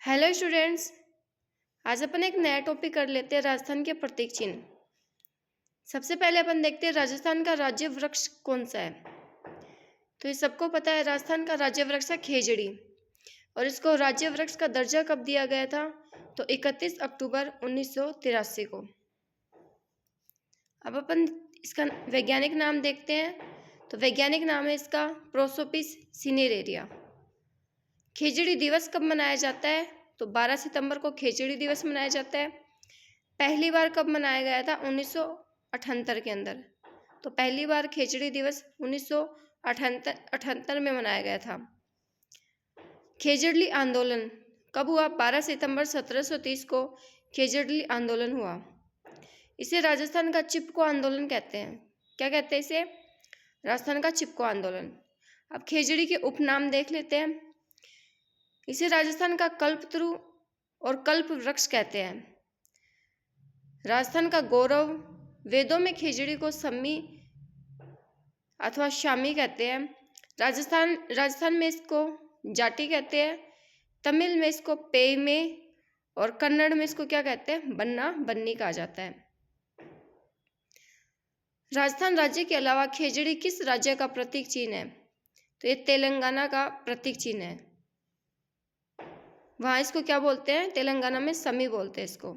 Hello students. आज अपन एक नया टॉपिक कर लेते हैं, राजस्थान के प्रतीक चिन्ह। सबसे पहले अपन देखते हैं राजस्थान का राज्य वृक्ष कौन सा है। तो ये सबको पता है, राजस्थान का राज्य वृक्ष है खेजड़ी। और इसको राज्य वृक्ष का दर्जा कब दिया गया था? तो 31 अक्टूबर 1983 को। अब अपन इसका वैज्ञानिक नाम देखते हैं। तो वैज्ञानिक नाम है इसका प्रोसोपिस सिनेरेरिया। खेजड़ी दिवस कब मनाया जाता है? तो 12 सितंबर को खेजड़ी दिवस मनाया जाता है। पहली बार कब मनाया गया था? 1978 के अंदर। तो पहली बार खेजड़ी दिवस 1978 में मनाया गया था। खेजड़ली आंदोलन कब हुआ? 12 सितंबर 1730 को खेजड़ली आंदोलन हुआ। इसे राजस्थान का चिपको आंदोलन कहते हैं। क्या कहते हैं इसे? राजस्थान का चिपको आंदोलन। अब खेजड़ी के उपनाम देख लेते हैं। इसे राजस्थान का कल्पतरु और कल्प वृक्ष कहते हैं। राजस्थान का गौरव, वेदों में खेजड़ी को सम्मी अथवा शामी कहते हैं। राजस्थान में इसको जाटी कहते हैं। तमिल में इसको पेयमे और कन्नड़ में इसको क्या कहते हैं? बन्ना बन्नी कहा जाता है। राजस्थान राज्य के अलावा खेजड़ी किस राज्य का प्रतीक चिन्ह है? तो ये तेलंगाना का प्रतीक चिन्ह है। वहां इसको क्या बोलते हैं? तेलंगाना में समी बोलते हैं इसको।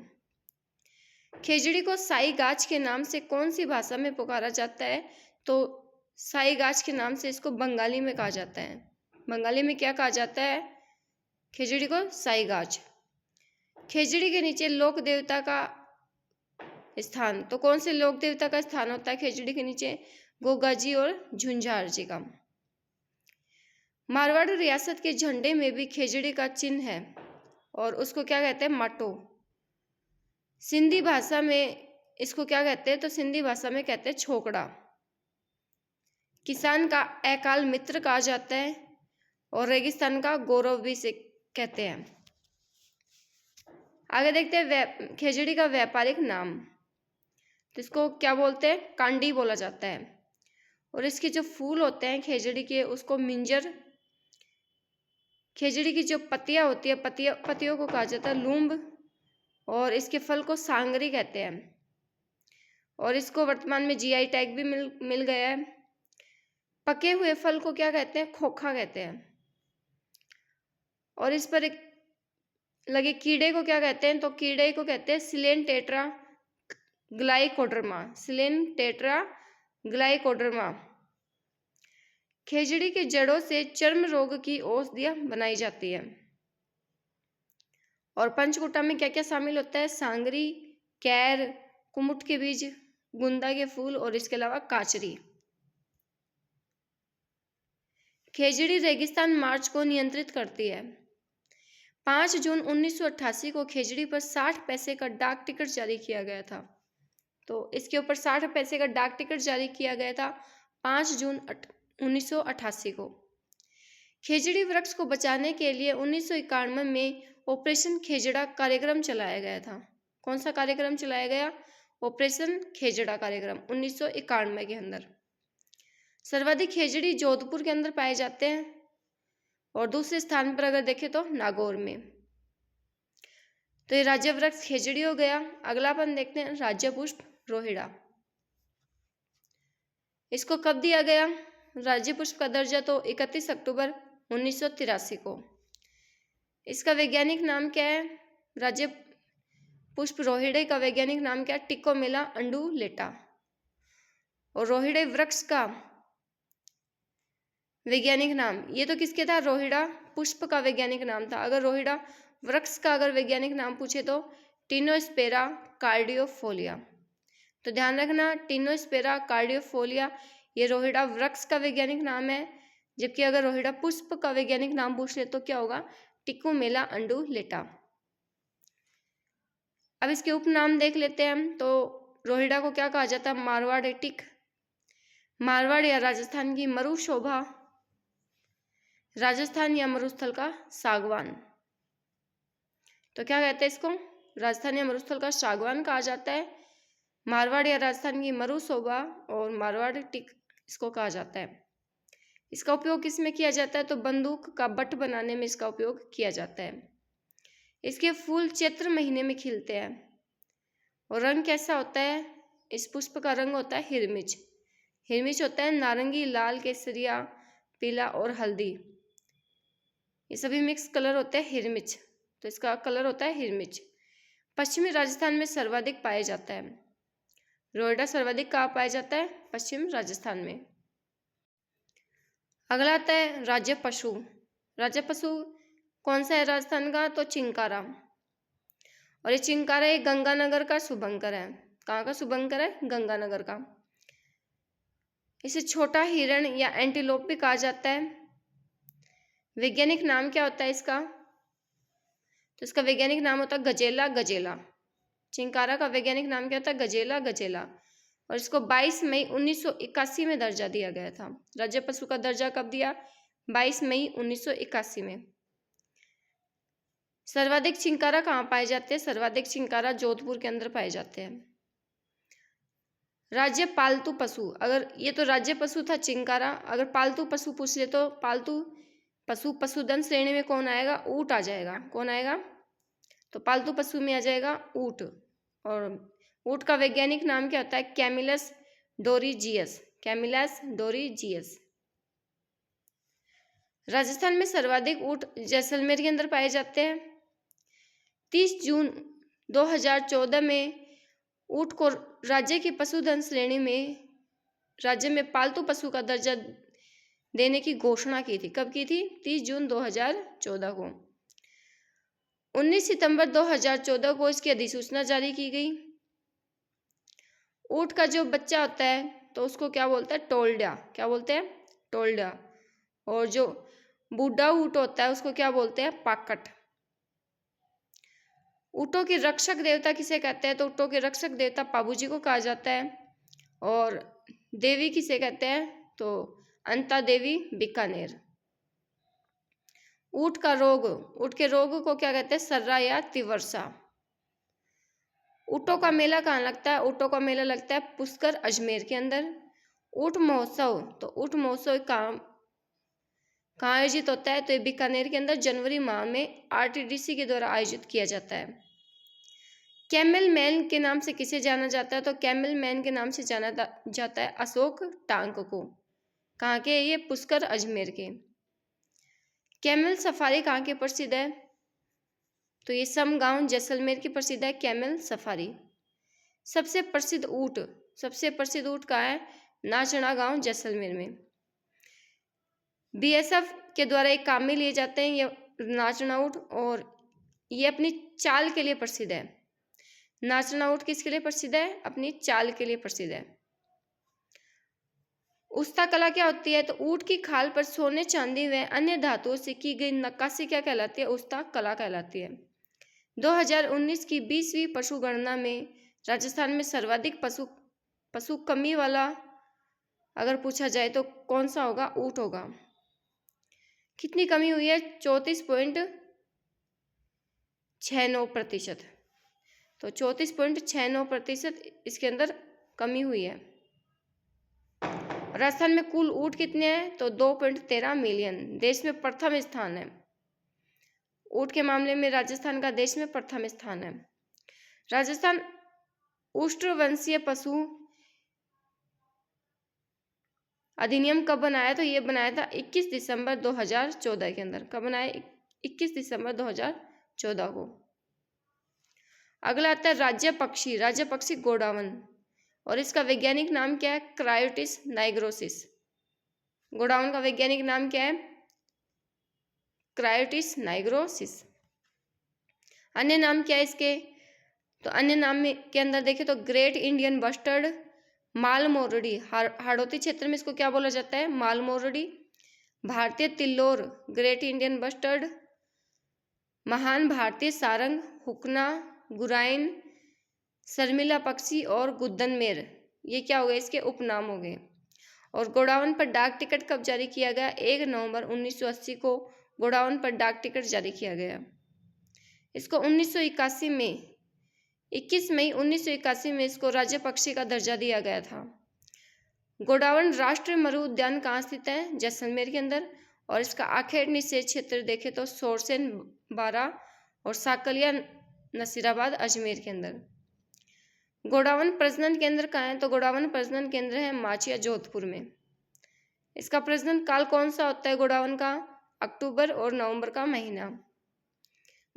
खेजड़ी को साई गाछ के नाम से कौन सी भाषा में पुकारा जाता है? तो साई गाछ के नाम से इसको बंगाली में कहा जाता है। बंगाली में क्या कहा जाता है? खेजड़ी को साई गाछ। खेजड़ी के नीचे लोक देवता का स्थान, तो कौन से लोक देवता का स्थान होता है खेजड़ी के नीचे? गोगा जी और झुंझार जी का। मारवाड़ रियासत के झंडे में भी खेजड़ी का चिन्ह है और उसको क्या कहते हैं? माटो। सिंधी भाषा में इसको क्या कहते हैं? तो सिंधी भाषा में कहते हैं छोकड़ा। किसान का अकाल मित्र कहा जाता है और रेगिस्तान का गौरव भी से कहते हैं। आगे देखते हैं खेजड़ी का व्यापारिक नाम। तो इसको क्या बोलते हैं? कांडी बोला जाता है। और इसके जो फूल होते हैं खेजड़ी के, उसको मिंजर। खेजड़ी की जो पत्तियां होती है, पत्तियों को कहा जाता है लूम्ब। और इसके फल को सांगरी कहते हैं। और इसको वर्तमान में जीआई टैग भी मिल गया है। पके हुए फल को क्या कहते हैं? खोखा कहते हैं। और इस पर एक लगे कीड़े को क्या कहते हैं? तो कीड़े को कहते हैं सिलेन टेट्रा ग्लाइकोडर्मा। सिलेन टेट्रा ग्लाइकोडर्मा। खेजड़ी के जड़ों से चर्म रोग की औषधियां बनाई जाती है। और पंचकुटा में क्या क्या शामिल होता है? सांगरी, कैर, कुमुट के बीज, गुंदा के फूल और इसके अलावा काचरी। खेजड़ी रेगिस्तान मार्च को नियंत्रित करती है। 5 जून 1988 को खेजड़ी पर 60 पैसे का डाक टिकट जारी किया गया था। तो इसके ऊपर 60 पैसे का डाक टिकट जारी किया गया था 5 जून 1988 को। खेजड़ी वृक्ष को बचाने के लिए 1991 में ऑपरेशन खेजड़ा कार्यक्रम चलाया गया था। कौन सा कार्यक्रम चलाया गया? ऑपरेशन खेजड़ा कार्यक्रम 1991 के अंदर। सर्वाधिक खेजड़ी जोधपुर के अंदर पाए जाते हैं और दूसरे स्थान पर अगर देखें तो नागौर में। तो ये राज्य वृक्ष खेजड़ी हो गया। अगला अपन देखते हैं राज्य पुष्प रोहिड़ा। इसको कब दिया गया राज्य पुष्प का दर्जा? तो 31 अक्टूबर 1983 को। इसका वैज्ञानिक नाम क्या है? राज्य पुष्प रोहिड़े का वैज्ञानिक नाम क्या है? टिकोमेला अंडुलेटा। और रोहिड़े वृक्ष का वैज्ञानिक नाम, ये तो किसके था? रोहिड़ा पुष्प का वैज्ञानिक नाम था। अगर रोहिड़ा वृक्ष का अगर वैज्ञानिक नाम पूछे तो टिनोस्पेरा कार्डियोफोलिया। तो ध्यान रखना, टिनोस्पेरा कार्डियोफोलिया ये रोहिड़ा वृक्ष का वैज्ञानिक नाम है। जबकि अगर रोहिड़ा पुष्प का वैज्ञानिक नाम पूछ ले तो क्या होगा? टिकोमेला अंडुलेटा। अब इसके उपनाम देख लेते हैं हम। तो रोहिड़ा को क्या कहा जाता है? मारवाड़ टिक, मारवाड़ या राजस्थान की मरु शोभा, राजस्थान या मरुस्थल का सागवान। तो क्या कहते हैं इसको? राजस्थान या मरुस्थल का सागवान कहा जाता है। मारवाड़ या राजस्थान की मरु शोभा और मारवाड़ टिक इसको कहा जाता है। इसका उपयोग किस में किया जाता है? तो बंदूक का बट बनाने में इसका उपयोग किया जाता है। इसके फूल चैत्र महीने में खिलते हैं। और रंग कैसा होता है? इस पुष्प का रंग होता है हिरमिच। हिरमिच होता है नारंगी, लाल, केसरिया, पीला और हल्दी, ये सभी मिक्स कलर होते हैं हिरमिच। तो इसका कलर होता है हिरमिच। पश्चिमी राजस्थान में सर्वाधिक पाया जाता है। रोएडा सर्वाधिक कहाँ पाया जाता है? पश्चिम राजस्थान में। अगला आता है राज्य पशु। राज्य पशु कौन सा है राजस्थान का? तो चिंकारा। और ये चिंकारा एक गंगानगर का शुभंकर है। कहाँ का शुभंकर है? गंगानगर का। इसे छोटा हिरण या एंटीलोप भी कहा जाता है। वैज्ञानिक नाम क्या होता है इसका? तो इसका वैज्ञानिक नाम होता है गजेला गजेला। चिंकारा का वैज्ञानिक नाम क्या होता है? गजेला गजेला। और इसको 22 मई 1981 में दर्जा दिया गया था। राज्य पशु का दर्जा कब दिया? 22 मई 1981 में। सर्वाधिक चिंकारा कहाँ पाए जाते हैं? सर्वाधिक चिंकारा जोधपुर के अंदर पाए जाते हैं। राज्य पालतू पशु, अगर ये तो राज्य पशु था चिंकारा, अगर पालतू पशु पूछ ले तो पालतू पशु पशुधन श्रेणी में कौन आएगा? ऊंट आ जाएगा। कौन आएगा? तो पालतू पशु में आ जाएगा ऊंट। और ऊंट का वैज्ञानिक नाम क्या होता है? कैमिलस डोरीजियस। कैमिलस डोरीजियस। राजस्थान में सर्वाधिक ऊंट जैसलमेर के अंदर पाए जाते हैं। 30 जून 2014 में ऊंट को राज्य की पशुधन श्रेणी में, राज्य में पालतू पशु का दर्जा देने की घोषणा की थी। कब की थी? 30 जून 2014 को। 19 सितंबर 2014 को इसकी अधिसूचना जारी की गई। ऊंट का जो बच्चा होता है तो उसको क्या बोलते हैं? टोल्डा। क्या बोलते हैं? टोल्डा। और जो बूढ़ा ऊंट होता है उसको क्या बोलते हैं? पाकट। ऊँटों के रक्षक देवता किसे कहते हैं? तो ऊँटों के रक्षक देवता पाबूजी को कहा जाता है। और देवी किसे कहते हैं? तो अंता देवी बीकानेर। ऊँट का रोग, ऊँट के रोग को क्या कहते हैं? सर्रा या तिवर्सा। ऊँटों का मेला कहाँ लगता है? ऊँटों का मेला लगता है पुष्कर अजमेर के अंदर। ऊँट महोत्सव, तो ऊँट महोत्सव कहाँ आयोजित होता है? तो ये बीकानेर के अंदर जनवरी माह में आरटीडीसी के द्वारा आयोजित किया जाता है। कैमल मैन के नाम से किसे जाना जाता है? तो कैमल मैन के नाम से जाना जाता है अशोक टांक को। कहाँ के? ये पुष्कर अजमेर के। कैमल सफारी कहाँ के प्रसिद्ध है? तो ये समगांव जैसलमेर की प्रसिद्ध है कैमल सफारी। सबसे प्रसिद्ध ऊँट, सबसे प्रसिद्ध ऊँट कहाँ है? नाचना गांव जैसलमेर में। बीएसएफ के द्वारा एक काम में लिए जाते हैं ये नाचना ऊँट, और ये अपनी चाल के लिए प्रसिद्ध है। नाचना ऊँट किसके लिए प्रसिद्ध है? अपनी चाल के लिए प्रसिद्ध है। उस्ता कला क्या होती है? तो ऊँट की खाल पर सोने, चांदी व अन्य धातुओं से की गई नक्काशी क्या कहलाती है? उस्ता कला कहलाती है। 2019 की 20वीं पशु गणना में राजस्थान में सर्वाधिक पशु कमी वाला अगर पूछा जाए तो कौन सा होगा? ऊँट होगा। कितनी कमी हुई है? 34.69%। तो 34.69% इसके अंदर कमी हुई है। राजस्थान में कुल ऊँट कितने हैं? तो 2.13 मिलियन। देश में प्रथम स्थान है ऊँट के मामले में, राजस्थान का देश में प्रथम स्थान है। राजस्थान उष्ट्रवंशीय पशु अधिनियम कब बनाया? तो ये बनाया था 21 दिसंबर 2014 के अंदर। कब बनाया? 21 दिसंबर 2014 को। अगला आता है राज्य पक्षी। राज्य पक्षी गोडावन, और इसका वैज्ञानिक नाम क्या है? क्रायोटिस नाइग्रोसिस। गोडाउन का वैज्ञानिक नाम क्या है? क्रायोटिस नाइग्रोसिस। अन्य नाम क्या है इसके? तो अन्य नाम में के अंदर देखें तो ग्रेट इंडियन बस्टर्ड, मालमोरडी, हाड़ौती क्षेत्र में इसको क्या बोला जाता है? मालमोरडी। भारतीय तिल्लोर, ग्रेट इंडियन बस्टर्ड, महान भारतीय सारंग, हुकना, गुराइन, शर्मिला पक्षी और गुद्दनमेर, ये क्या हो गए? इसके उपनाम हो गए। और गोडाउन पर डाक टिकट कब जारी किया गया? 1 नवंबर 1980 को गोडाउन पर डाक टिकट जारी किया गया। इसको 1981 में 21 मई 1981 में इसको राज्य पक्षी का दर्जा दिया गया था। गोडावन राष्ट्रीय मरु उद्यान कहाँ स्थित है? जैसलमेर के अंदर। और इसका आखेट निषेध क्षेत्र देखें तो सोरसेन 12 और साकलिया नसीराबाद अजमेर के अंदर। गोडावण प्रजनन केंद्र कहाँ है? तो गोडावण प्रजनन केंद्र है माचिया जोधपुर में। इसका प्रजनन काल कौन सा होता है गोडावण का? अक्टूबर और नवंबर का महीना।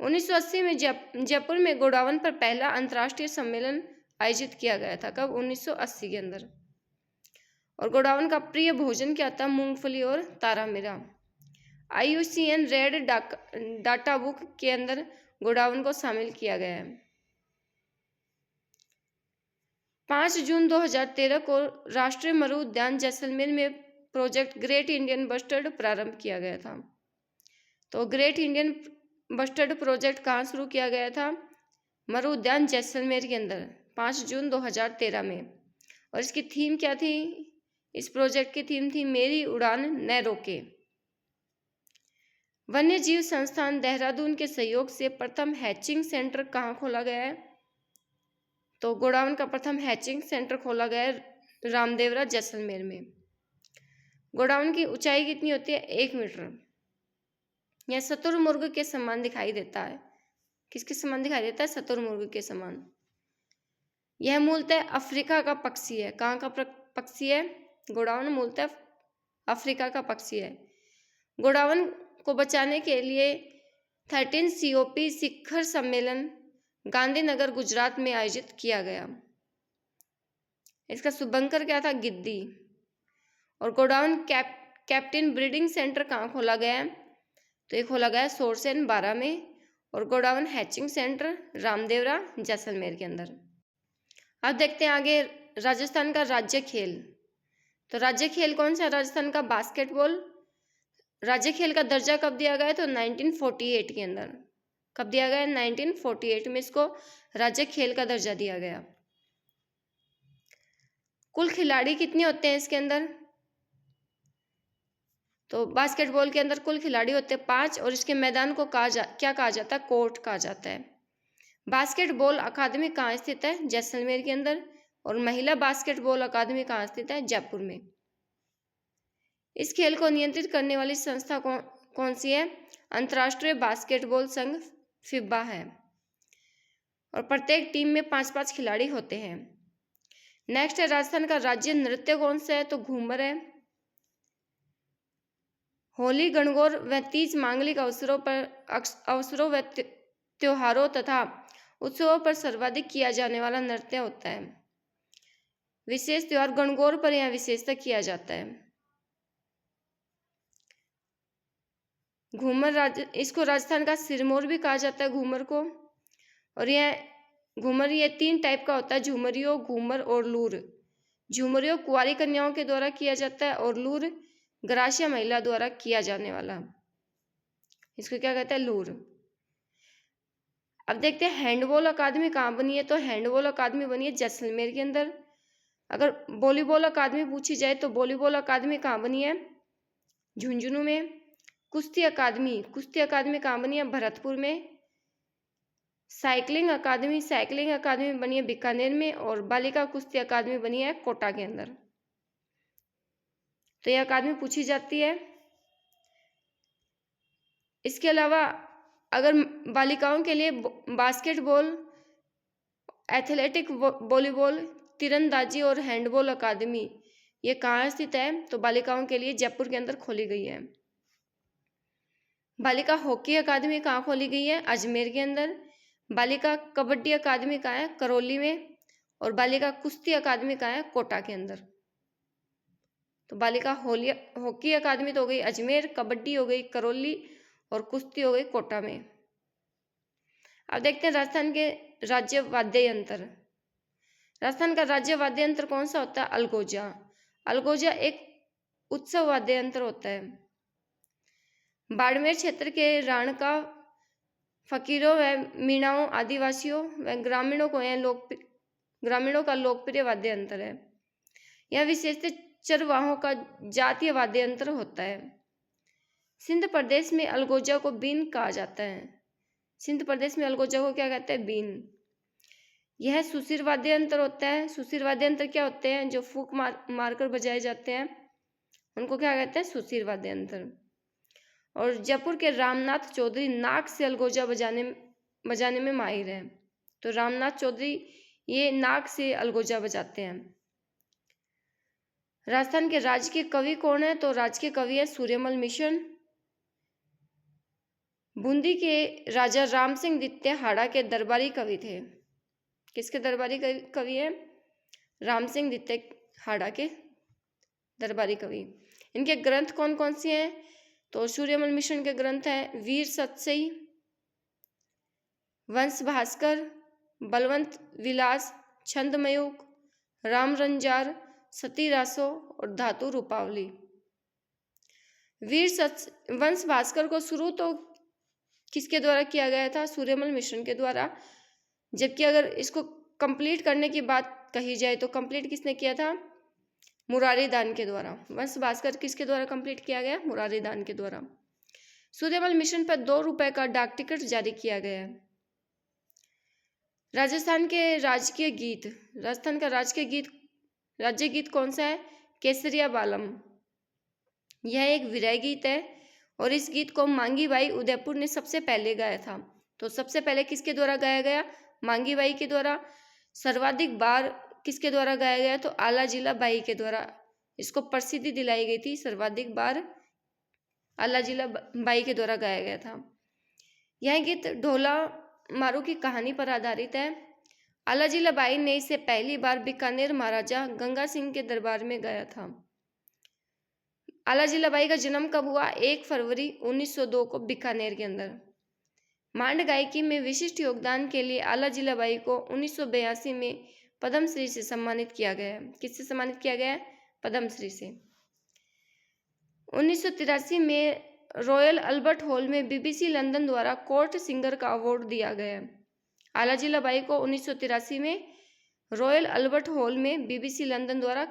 1980 में जयपुर में गोडावण पर पहला अंतर्राष्ट्रीय सम्मेलन आयोजित किया गया था। कब? 1980 के अंदर। और गोडावण का प्रिय भोजन क्या था? मूंगफली और तारामीरा। IUCN रेड डाटा बुक के अंदर गोडावण को शामिल किया गया है। 5 जून 2013 को राष्ट्रीय मरु उद्यान जैसलमेर में प्रोजेक्ट ग्रेट इंडियन बस्टर्ड प्रारंभ किया गया था। तो ग्रेट इंडियन बस्टर्ड प्रोजेक्ट कहाँ शुरू किया गया था? मरु उद्यान जैसलमेर के अंदर 5 जून 2013 में। और इसकी थीम क्या थी? इस प्रोजेक्ट की थीम थी मेरी उड़ान न रोके। वन्य जीव संस्थान देहरादून के सहयोग से प्रथम हैचिंग सेंटर कहाँ खोला गया है? तो गोडावण का प्रथम हैचिंग सेंटर खोला गया है रामदेवरा जैसलमेर में। गोडावण की ऊंचाई कितनी होती है? 1 मीटर। यह शुतुरमुर्ग के समान दिखाई देता है। किसके समान दिखाई देता है? शुतुरमुर्ग के समान। यह मूलतः अफ्रीका का पक्षी है। कहाँ का पक्षी है? गोडावण मूलतः अफ्रीका का पक्षी है। गोडावण को बचाने के लिए 13 COP शिखर सम्मेलन गांधीनगर गुजरात में आयोजित किया गया। इसका शुभंकर क्या था? गिद्दी। और गोडावण कैप्टिन ब्रीडिंग सेंटर कहाँ खोला गया है? तो ये खोला गया है सोरसेन 12 में। और गोडावण हैचिंग सेंटर रामदेवरा जैसलमेर के अंदर। अब देखते हैं आगे राजस्थान का राज्य खेल। तो राज्य खेल कौन सा? राजस्थान का बास्केटबॉल। राज्य खेल का दर्जा कब दिया गया? तो 1948 के अंदर। कब दिया गया? 1948 में इसको राज्य खेल का दर्जा दिया गया। कुल खिलाड़ी कितने होते हैं इसके अंदर? तो बास्केटबॉल के अंदर कुल खिलाड़ी होते हैं 5। और इसके मैदान को क्या कहा जाता है? कोर्ट कहा जाता है। बास्केटबॉल अकादमी कहाँ स्थित है? जैसलमेर के अंदर। और महिला बास्केटबॉल अकादमी कहाँ स्थित है? जयपुर में। इस खेल को नियंत्रित करने वाली संस्था कौन सी है? अंतर्राष्ट्रीय बास्केटबॉल संघ FIBA है। और प्रत्येक टीम में 5-5 खिलाड़ी होते हैं। नेक्स्ट है राजस्थान का राज्य नृत्य कौन सा है? तो घूमर है। होली, गणगौर व तीज मांगलिक अवसरों व त्योहारों तथा उत्सवों पर सर्वाधिक किया जाने वाला नृत्य होता है। विशेष त्योहार गणगौर पर यह विशेषतः किया जाता है। घूमर इसको राजस्थान का सिरमौर भी कहा जाता है घूमर को। और यह घूमर ये 3 टाइप का होता है, झूमरियो, घूमर और लूर। झूमरियो कुंवारी कन्याओं के द्वारा किया जाता है और लूर ग्रासीय महिला द्वारा किया जाने वाला, इसको क्या कहते हैं? लूर। अब देखते हैं हैंडबॉल अकादमी कहाँ बनी है? तो हैंडबॉल अकादमी बनी है जैसलमेर के अंदर। अगर वॉलीबॉल अकादमी पूछी जाए तो वॉलीबॉल अकादमी कहाँ बनी है? झुंझुनू में। कुश्ती अकादमी कहाँ बनी है? भरतपुर में। साइकिलिंग अकादमी बनी है बीकानेर में। और बालिका कुश्ती अकादमी बनी है कोटा के अंदर। तो यह अकादमी पूछी जाती है। इसके अलावा अगर बालिकाओं के लिए बास्केटबॉल, एथलेटिक, वॉलीबॉल, तीरंदाजी और हैंडबॉल अकादमी ये कहाँ स्थित है? तो बालिकाओं के लिए जयपुर के अंदर खोली गई है। बालिका हॉकी अकादमी कहाँ खोली गई है? अजमेर के अंदर। बालिका कबड्डी अकादमी कहाँ है? करौली में। और बालिका कुश्ती अकादमी कहाँ है? कोटा के अंदर। तो बालिका हॉकी अकादमी तो हो गई अजमेर, कबड्डी हो गई करौली और कुश्ती हो गई कोटा में। अब देखते हैं राजस्थान के राज्य वाद्य यंत्र। राजस्थान का राज्य वाद्य यंत्र कौन सा होता है? अलगोजा। अलगोजा एक उत्सव वाद्य यंत्र होता है। बाड़मेर क्षेत्र के राणका फकीरों व मीणाओं, आदिवासियों व ग्रामीणों का लोकप्रिय वाद्य यंत्र है। यह विशेषतः चरवाहों का जातीय वाद्य यंत्र होता है। सिंध प्रदेश में अलगोजा को बीन कहा जाता है। सिंध प्रदेश में अलगोजा को क्या कहते हैं? बीन। यह सुशिर वाद्य यंत्र होता है। सुशिर वाद्य यंत्र क्या होते हैं? जो फूंक मारकर बजाए जाते हैं उनको क्या कहते हैं? सुशिर वाद्य यंत्र। और जयपुर के रामनाथ चौधरी नाक से अलगोजा बजाने बजाने में माहिर हैं। तो रामनाथ चौधरी ये नाक से अलगोजा बजाते हैं। राजस्थान के राजकीय कवि कौन है? तो राजकीय कवि है सूर्यमल मिशन। बूंदी के राजा राम सिंह द्वितीय हाड़ा के दरबारी कवि थे। किसके दरबारी कवि है? राम सिंह द्वितीय हाड़ा के दरबारी कवि। इनके ग्रंथ कौन कौन से हैं? तो सूर्यमल मिशन के ग्रंथ हैं वीर सतसई, वंश भास्कर, बलवंत विलास, छंदमयूख, राम रंजार, सती रासो और धातु रूपावली। वंश भास्कर को शुरू तो किसके द्वारा किया गया था? सूर्यमल मिशन के द्वारा। जबकि अगर इसको कंप्लीट करने की बात कही जाए तो कंप्लीट किसने किया था? मुरारी दान के द्वारा। वंश भास्कर किसके द्वारा कंप्लीट किया गया? मुरारी दान के द्वारा। सूर्यमल मिशन पर 2 रुपए का डाक टिकट जारी किया गया है। राजस्थान के राजकीय गीत, राजस्थान का राज्य गीत कौन सा है? केसरिया बालम। यह एक विरह गीत है और इस गीत को मांगी बाई उदयपुर ने सबसे पहले गाया था। तो सबसे पहले किसके द्वारा गाया गया? मांगी बाई के द्वारा। सर्वाधिक बार किसके द्वारा गाया गया? तो आला जिला बाई के द्वारा इसको प्रसिद्धि दिलाई गई थी। सर्वाधिक बार आला जिला बाई के द्वारा गाया गया था। यह गीत ढोला मारू की कहानी पर आधारित है। आला जिला बाई ने इसे पहली बार बीकानेर महाराजा गंगा सिंह के दरबार में गाया था। आला जिला बाई का जन्म कब हुआ? 1 फरवरी 1902 को बीकानेर के अंदर। मांड गायकी में विशिष्ट योगदान के लिए आला जिला बाई को 1982 में पद्मश्री से सम्मानित किया गया। किससे सम्मानित किया गया? पद्मश्री से। 1983 में रॉयल अल्बर्ट हॉल में BBC लंदन द्वारा कोर्ट सिंगर का अवार्ड दिया गया। आला जिला बाई को 1983 में रॉयल अल्बर्ट हॉल में BBC लंदन द्वारा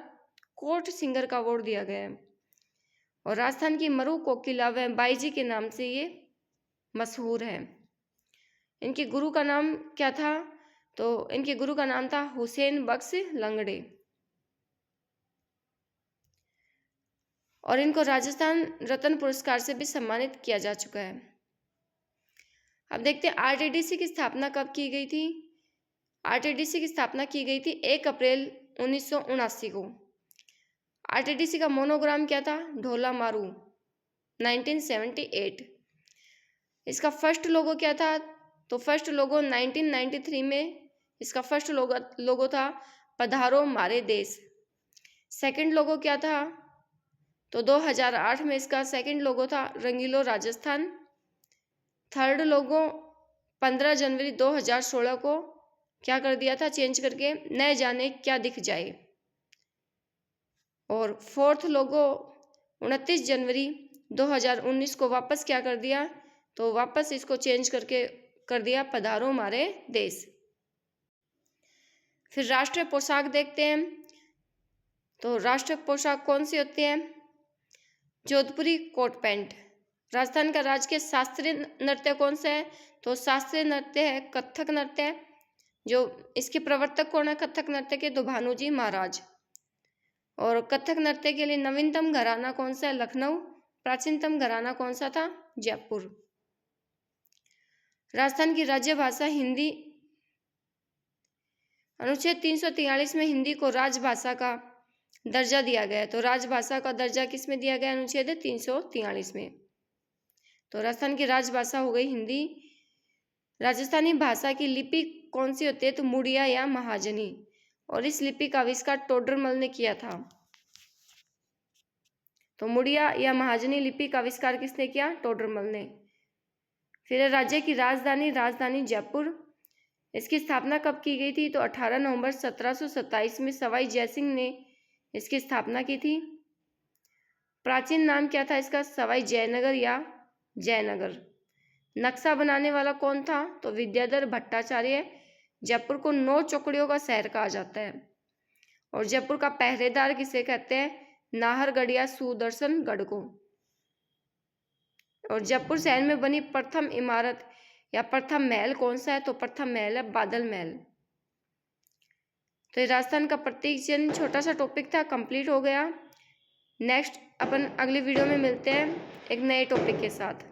कोर्ट सिंगर का अवार्ड दिया गया। और राजस्थान की मरु कोकिला व बाई जी के नाम से ये मशहूर है। इनके गुरु का नाम क्या था? तो इनके गुरु का नाम था हुसैन बख्श लंगड़े। और इनको राजस्थान रत्न पुरस्कार से भी सम्मानित किया जा चुका है। अब देखते हैं RTDC की स्थापना कब की गई थी? RTDC की स्थापना की गई थी 1 अप्रैल 1979 को। RTDC का मोनोग्राम क्या था? ढोला मारू 1978। इसका फर्स्ट लोगो क्या था? तो फर्स्ट लोगो 1993 में इसका फर्स्ट लोगो था पधारो मारे देश। सेकंड लोगो क्या था? तो 2008 में इसका सेकंड लोगो था रंगीलो राजस्थान। थर्ड लोगो 15 जनवरी 2016 को क्या कर दिया था? चेंज करके न जाने क्या दिख जाए। और फोर्थ लोगो 29 जनवरी 2019 को वापस क्या कर दिया? तो वापस इसको चेंज करके कर दिया पधारो मारे देश। फिर राष्ट्रीय पोशाक देखते हैं। तो राष्ट्रीय पोशाक कौन सी होती है? जोधपुरी कोट पैंट। राजस्थान का राज्य शास्त्रीय नृत्य कौन सा है? तो शास्त्रीय नृत्य है कथक नृत्य। जो इसके प्रवर्तक कौन है कथक नृत्य के? तो भानुजी महाराज। और कथक नृत्य के लिए नवीनतम घराना कौन सा है? लखनऊ। प्राचीनतम घराना कौन सा था? जयपुर। राजस्थान की राज्य भाषा हिंदी। अनुच्छेद 343 में हिंदी को राजभाषा का दर्जा दिया गया है। तो राजभाषा का दर्जा किस में दिया गया? अनुच्छेद 343 में। तो राजस्थान की राजभाषा हो गई हिंदी। राजस्थानी भाषा की लिपि कौन सी होती है? तो मुड़िया या महाजनी। और इस लिपि का आविष्कार टोडरमल ने किया था। तो मुड़िया या महाजनी लिपि का आविष्कार किसने किया? टोडरमल ने। फिर राज्य की राजधानी जयपुर। इसकी स्थापना कब की गई थी? तो 18 नवंबर 1727 में सवाई जयसिंह ने इसकी स्थापना की थी। प्राचीन नाम क्या था इसका? सवाई जयनगर या जयनगर। नक्शा बनाने वाला कौन था? तो विद्याधर भट्टाचार्य। जयपुर को 9 चौकड़ियों का शहर कहा जाता है। और जयपुर का पहरेदार किसे कहते हैं? नाहरगढ़ या सुदर्शनगढ़ को। और जयपुर शहर में बनी प्रथम इमारत या प्रथम महल कौन सा है? तो प्रथम महल है बादल महल। तो ये राजस्थान का प्रतीक चिन्ह छोटा सा टॉपिक था, कंप्लीट हो गया। नेक्स्ट अपन अगली वीडियो में मिलते हैं एक नए टॉपिक के साथ।